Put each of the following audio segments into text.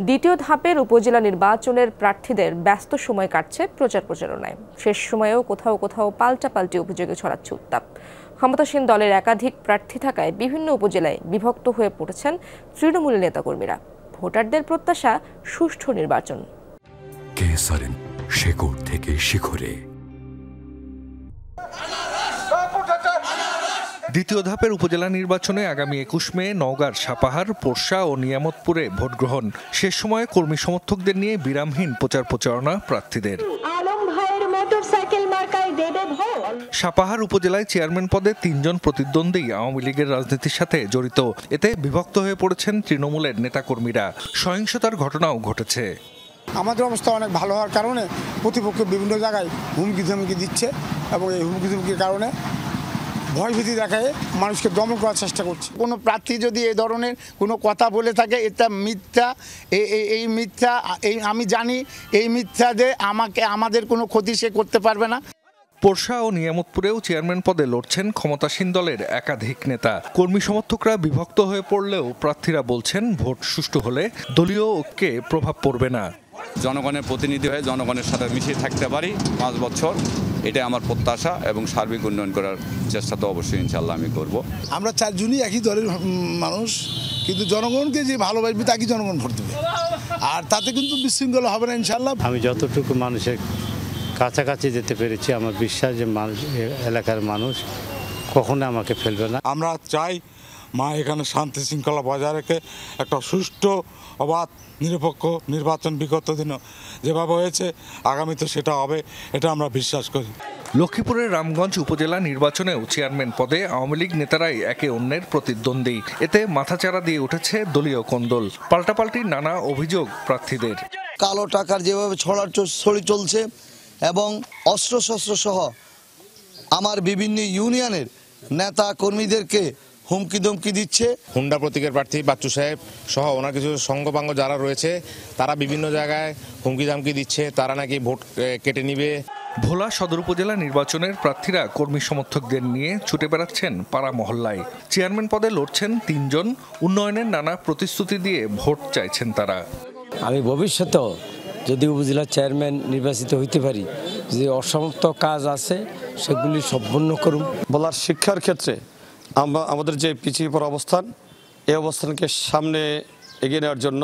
দ্বিতীয় ধাপের উপজেলা নির্বাচনের প্রার্থীদের ব্যস্ত সময় কাটছে প্রচার প্রচারণায়। শেষ সময়েও কোথাও কোথাও পাল্টাপাল্টি অভিযোগে ছড়াচ্ছে উত্তাপ। ক্ষমতাসীন দলের একাধিক প্রার্থী থাকায় বিভিন্ন উপজেলায় বিভক্ত হয়ে পড়েছেন তৃণমূলের নেতাকর্মীরা। ভোটারদের প্রত্যাশা সুষ্ঠু নির্বাচন। শেকড় থেকে শিখরে। দ্বিতীয় ধাপের উপজেলা নির্বাচনে আগামী ২১ মে নওগাঁর সাপাহার, পোরশা ও নিয়ামতপুরে ভোট গ্রহণ। শেষ সময়ে কর্মী সমর্থকদের নিয়ে বিরামহীন প্রচার প্রচারণা প্রার্থীদের। সাপাহার উপজেলায় চেয়ারম্যান পদে ৩ জন প্রতিদ্বন্দ্বী আওয়ামী লীগের রাজনীতির সাথে জড়িত। এতে বিভক্ত হয়ে পড়েছেন তৃণমূলের নেতাকর্মীরা। সহিংসতার ঘটনাও ঘটেছে। আমাদের অবস্থা অনেক ভালো হওয়ার কারণে প্রতিপক্ষ বিভিন্ন জায়গায় হুমকি ধমকি দিচ্ছে এবং এই হুমকি ধমকির কারণে ভয়ভীতি দেখায় মানুষকে দমন করার চেষ্টা করছে। কোনো প্রার্থী যদি এই ধরনের কোনো কথা বলে থাকে এটা মিথ্যা। এই মিথ্যা আমি জানি, এই মিথ্যা দিয়ে আমাদের কোনো ক্ষতি সে করতে পারবে না। পোরশা ও নিয়ামতপুরেও চেয়ারম্যান পদে লড়ছেন ক্ষমতাসীন দলের একাধিক নেতা। কর্মী সমর্থকরা বিভক্ত হয়ে পড়লেও প্রার্থীরা বলছেন ভোট সুষ্ঠু হলে দলীয় ঐক্যে প্রভাব পড়বে না। জনগণের প্রতিনিধি হয়ে জনগণের সাথে মিশে থাকতে পারি ৫ বছর, এটা আমার প্রত্যাশা এবং সার্বিক উন্নয়ন করার চেষ্টা তো অবশ্যই ইনশাল্লাহ আমি করব। আমরা 4 জনই একই দলের মানুষ, কিন্তু জনগণকে যে ভালোবাসবে তাকে জনগণ ভোট দেবে, আর তাতে কিন্তু বিশৃঙ্খলা হবে না ইনশাল্লাহ। আমি যতটুকু মানুষের কাছাকাছি যেতে পেরেছি, আমার বিশ্বাস যে এলাকার মানুষ কখনো আমাকে ফেলবে না। আমরা চাই মা এখানে শান্তি শৃঙ্খলা বজায় রেখে একটা সুষ্ঠু, অবাধ, নিরপেক্ষ নির্বাচন বিগত দিনও যেভাবে হয়েছে আগামীতে সেটা হবে, এটা আমরা বিশ্বাস করি। লক্ষ্মীপুরের রামগঞ্জ উপজেলা নির্বাচনেও চেয়ারম্যান পদে আওয়ামী লীগ নেতারাই একে অন্যের প্রতিদ্বন্দ্বী। এতে মাথাচাড়া দিয়ে উঠেছে দলীয় কোন্দল। পাল্টাপাল্টি নানা অভিযোগ প্রার্থীদের। কালো টাকার যেভাবে ছড়ি চলছে এবং অস্ত্রশস্ত্র সহ আমার বিভিন্ন ইউনিয়নের নেতা কর্মীদেরকে হুমকি ধমকি দিচ্ছে। হুন্ডা প্রতীকের প্রার্থী বাচ্চু সাহেব সহ ওনার কিছু সঙ্গপাঙ্গ যারা রয়েছে তারা বিভিন্ন জায়গায় হুমকি ধামকি দিচ্ছে, তারা নাকি ভোট কেটে নিবে। ভোলা সদর উপজেলা নির্বাচনের প্রার্থীরা কর্মী সমর্থকদের নিয়ে ছুটে বেড়াচ্ছেন পাড়া মহল্লায়। চেয়ারম্যান পদে লড়ছেন 3 জন। উন্নয়নের নানা প্রতিশ্রুতি দিয়ে ভোট চাইছেন তারা। আমি ভবিষ্যতেও যদি উপজেলা চেয়ারম্যান নির্বাচিত হইতে পারি, যে অসমাপ্ত কাজ আছে সেগুলি সম্পন্ন করুন। ভোলার শিক্ষার ক্ষেত্রে আমাদের যে পিছিয়ে পড়া অবস্থান, এই অবস্থানকে সামনে এগিয়ে নেওয়ার জন্য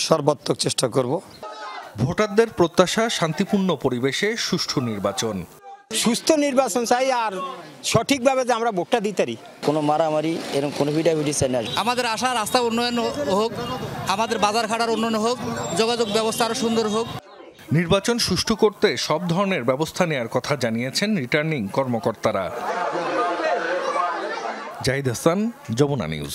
সর্বাত্মক চেষ্টা করব। ভোটারদের প্রত্যাশা শান্তিপূর্ণ পরিবেশে সুষ্ঠু নির্বাচন। সুস্থ নির্বাচন চাই, আর সঠিকভাবে যে আমরা ভোটটা দিতে পারি। কোনো মারামারি এরকম কোনো ভিটাভিটি চাই না। আমাদের আশা রাস্তা উন্নয়ন হোক, আমাদের বাজার ঘাটার উন্নয়ন হোক, যোগাযোগ ব্যবস্থা আরো সুন্দর হোক। নির্বাচন সুষ্ঠু করতে সব ধরনের ব্যবস্থা নেওয়ার কথা জানিয়েছেন রিটার্নিং কর্মকর্তারা। জাহিদ হাসান, যমুনা নিউজ।